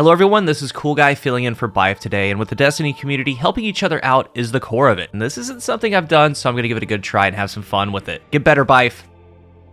Hello everyone, this is Cool Guy filling in for Bife today, and with the Destiny community, helping each other out is the core of it. And this isn't something I've done, so I'm going to give it a good try and have some fun with it. Get better, Bife!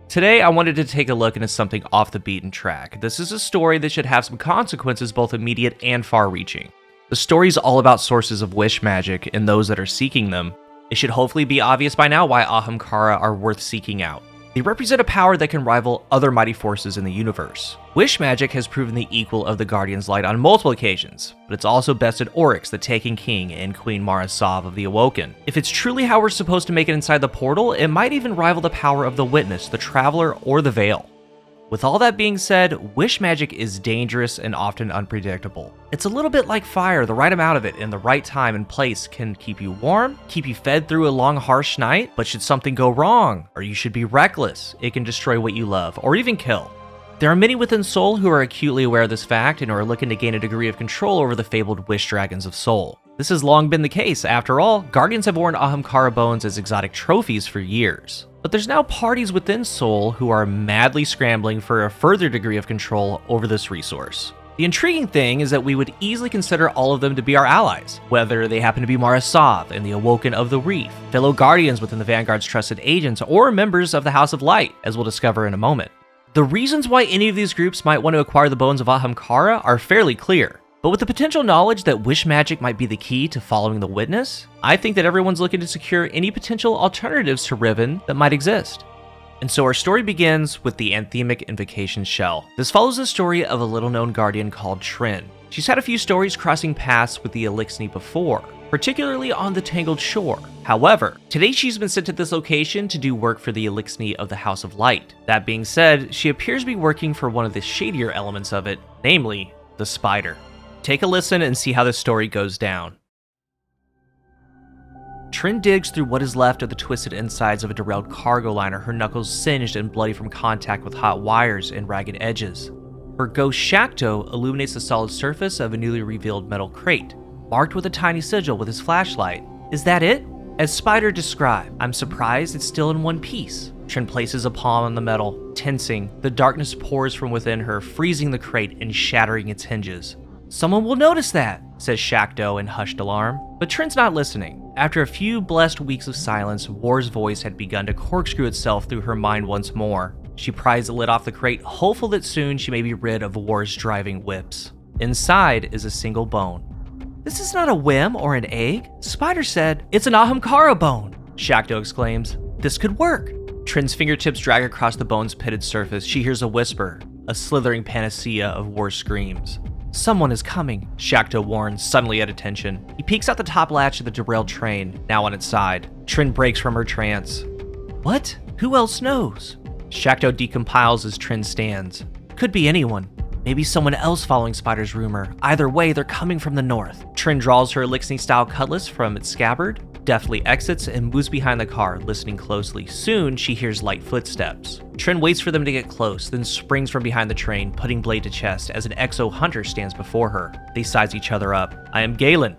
Today, I wanted to take a look into something off the beaten track. This is a story that should have some consequences, both immediate and far-reaching. The story's all about sources of wish magic and those that are seeking them. It should hopefully be obvious by now why Ahamkara are worth seeking out. They represent a power that can rival other mighty forces in the universe. Wish magic has proven the equal of the Guardian's Light on multiple occasions, but it's also bested Oryx, the Taken King, and Queen Mara Sov of the Awoken. If it's truly how we're supposed to make it inside the portal, it might even rival the power of the Witness, the Traveler, or the Veil. With all that being said, wish magic is dangerous and often unpredictable. It's a little bit like fire. The right amount of it in the right time and place can keep you warm, keep you fed through a long, harsh night, but should something go wrong, or you should be reckless, it can destroy what you love, or even kill. There are many within Sol who are acutely aware of this fact and are looking to gain a degree of control over the fabled Wish Dragons of Sol. This has long been the case. After all, Guardians have worn Ahamkara bones as exotic trophies for years. But there's now parties within Sol who are madly scrambling for a further degree of control over this resource. The intriguing thing is that we would easily consider all of them to be our allies, whether they happen to be Mara Sov and the Awoken of the Reef, fellow Guardians within the Vanguard's trusted agents, or members of the House of Light, as we'll discover in a moment. The reasons why any of these groups might want to acquire the bones of Ahamkara are fairly clear. But with the potential knowledge that wish magic might be the key to following the Witness, I think that everyone's looking to secure any potential alternatives to Riven that might exist. And so our story begins with the Anthemic Invocation Shell. This follows the story of a little-known Guardian called Trin. She's had a few stories crossing paths with the Eliksni before, particularly on the Tangled Shore. However, today she's been sent to this location to do work for the Eliksni of the House of Light. That being said, she appears to be working for one of the shadier elements of it, namely, the Spider. Take a listen and see how this story goes down. Trin digs through what is left of the twisted insides of a derailed cargo liner, her knuckles singed and bloody from contact with hot wires and ragged edges. Her ghost Shakto illuminates the solid surface of a newly revealed metal crate, marked with a tiny sigil with his flashlight. Is that it? As Spider described, I'm surprised it's still in one piece. Trin places a palm on the metal, tensing. The darkness pours from within her, freezing the crate and shattering its hinges. Someone will notice that, says Shakto in hushed alarm. But Trin's not listening. After a few blessed weeks of silence, War's voice had begun to corkscrew itself through her mind once more. She pries the lid off the crate, hopeful that soon she may be rid of War's driving whips. Inside is a single bone. This is not a whim or an egg. Spider said, it's an Ahamkara bone, Shakto exclaims. This could work. Trin's fingertips drag across the bone's pitted surface. She hears a whisper, a slithering panacea of War's screams. Someone is coming, Shakto warns, suddenly at attention. He peeks out the top latch of the derailed train, now on its side. Trin breaks from her trance. What? Who else knows? Shakto decompiles as Trin stands. Could be anyone. Maybe someone else following Spider's rumor. Either way, they're coming from the north. Trin draws her Eliksni-style cutlass from its scabbard, deftly exits, and moves behind the car, listening closely. Soon, she hears light footsteps. Trin waits for them to get close, then springs from behind the train, putting blade to chest as an Exo Hunter stands before her. They size each other up. I am Galen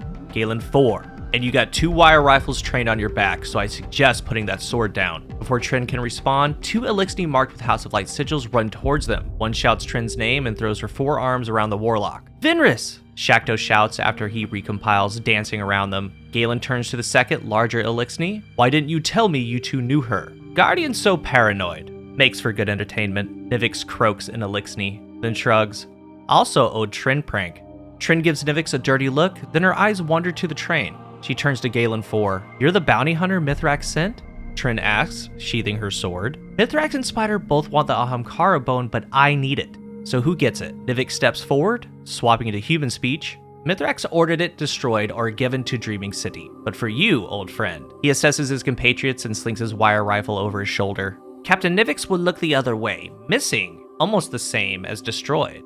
4, and you got 2 wire rifles trained on your back, so I suggest putting that sword down. Before Trin can respond, 2 Eliksni marked with House of Light sigils run towards them. One shouts Trin's name and throws her forearms around the warlock. Vinris! Shakto shouts after he recompiles, dancing around them. Galen turns to the second, larger Eliksni. Why didn't you tell me you two knew her? Guardian's so paranoid. Makes for good entertainment. Nivix croaks in Eliksni, then shrugs. Also owed Trin prank. Trin gives Nivix a dirty look, then her eyes wander to the train. She turns to Galen 4. You're the bounty hunter Mithrax sent? Trin asks, sheathing her sword. Mithrax and Spider both want the Ahamkara bone, but I need it. So who gets it? Nivix steps forward, swapping into human speech. Mithrax ordered it destroyed or given to Dreaming City. But for you, old friend. He assesses his compatriots and slings his wire rifle over his shoulder. Captain Nivix would look the other way, missing, almost the same as destroyed.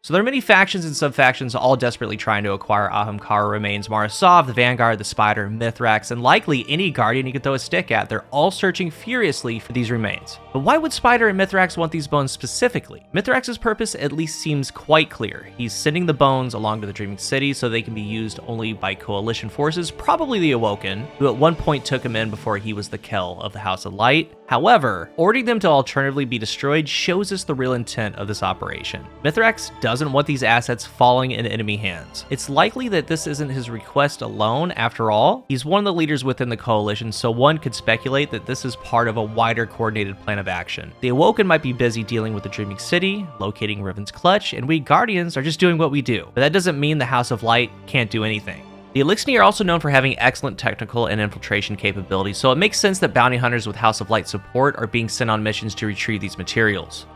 So there are many factions and sub-factions all desperately trying to acquire Ahamkara remains. Marasov, the Vanguard, the Spider, Mithrax, and likely any Guardian you could throw a stick at. They're all searching furiously for these remains. But why would Spider and Mithrax want these bones specifically? Mithrax's purpose at least seems quite clear. He's sending the bones along to the Dreaming City so they can be used only by Coalition forces, probably the Awoken, who at one point took him in before he was the Kel of the House of Light. However, ordering them to alternatively be destroyed shows us the real intent of this operation. Mithrax doesn't want these assets falling in enemy hands. It's likely that this isn't his request alone. After all, he's one of the leaders within the Coalition, so one could speculate that this is part of a wider coordinated plan of action. The Awoken might be busy dealing with the Dreaming City, locating Riven's clutch, and we Guardians are just doing what we do. But that doesn't mean the House of Light can't do anything. The Eliksni are also known for having excellent technical and infiltration capabilities, so it makes sense that bounty hunters with House of Light support are being sent on missions to retrieve these materials.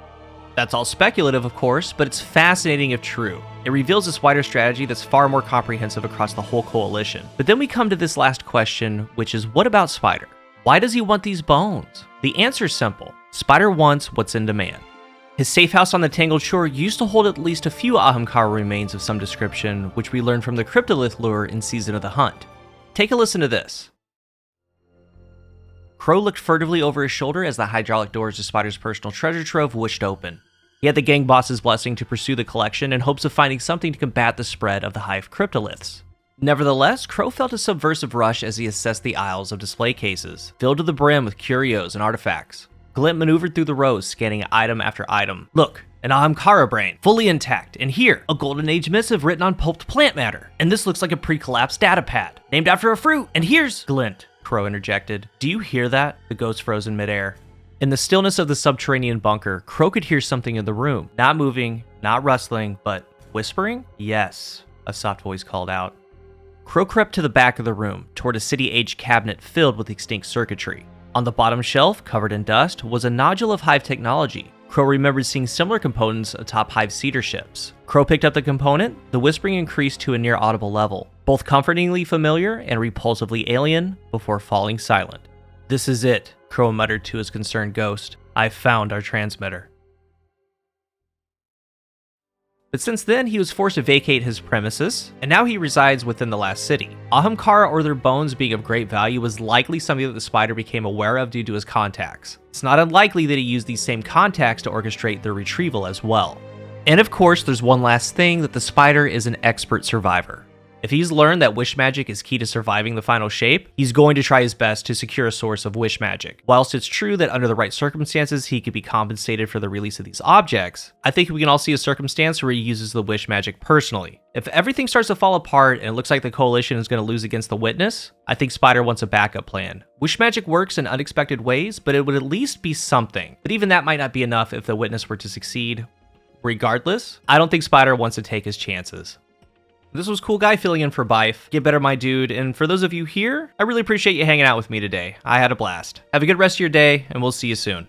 That's all speculative, of course, but it's fascinating if true. It reveals this wider strategy that's far more comprehensive across the whole Coalition. But then we come to this last question, which is what about Spider? Why does he want these bones? The answer's simple. Spider wants what's in demand. His safe house on the Tangled Shore used to hold at least a few Ahamkara remains of some description, which we learned from the Cryptolith lure in Season of the Hunt. Take a listen to this. Crow looked furtively over his shoulder as the hydraulic doors to Spider's personal treasure trove whooshed open. He had the gang boss's blessing to pursue the collection in hopes of finding something to combat the spread of the hive cryptoliths. Nevertheless, Crow felt a subversive rush as he assessed the aisles of display cases, filled to the brim with curios and artifacts. Glint maneuvered through the rows, scanning item after item. Look, an Ahamkara brain, fully intact, and here, a Golden Age missive written on pulped plant matter. And this looks like a pre-collapsed data pad, named after a fruit, and here's— Glint, Crow interjected. Do you hear that? The ghost froze in midair. In the stillness of the subterranean bunker, Crow could hear something in the room. Not moving, not rustling, but whispering? Yes, a soft voice called out. Crow crept to the back of the room, toward a city-age cabinet filled with extinct circuitry. On the bottom shelf, covered in dust, was a nodule of Hive technology. Crow remembered seeing similar components atop Hive cedar ships. Crow picked up the component, the whispering increased to a near audible level, both comfortingly familiar and repulsively alien, before falling silent. This is it, Crow muttered to his concerned ghost. I've found our transmitter. But since then, he was forced to vacate his premises, and now he resides within the last city. Ahamkara or their bones being of great value was likely something that the Spider became aware of due to his contacts. It's not unlikely that he used these same contacts to orchestrate their retrieval as well. And of course, there's one last thing, that the Spider is an expert survivor. If he's learned that wish magic is key to surviving the final shape, he's going to try his best to secure a source of wish magic. Whilst it's true that under the right circumstances, he could be compensated for the release of these objects, I think we can all see a circumstance where he uses the wish magic personally. If everything starts to fall apart and it looks like the Coalition is going to lose against the Witness, I think Spider wants a backup plan. Wish magic works in unexpected ways, but it would at least be something. But even that might not be enough if the Witness were to succeed. Regardless, I don't think Spider wants to take his chances. This was Cool Guy filling in for Bife. Get better, my dude. And for those of you here, I really appreciate you hanging out with me today. I had a blast. Have a good rest of your day, and we'll see you soon.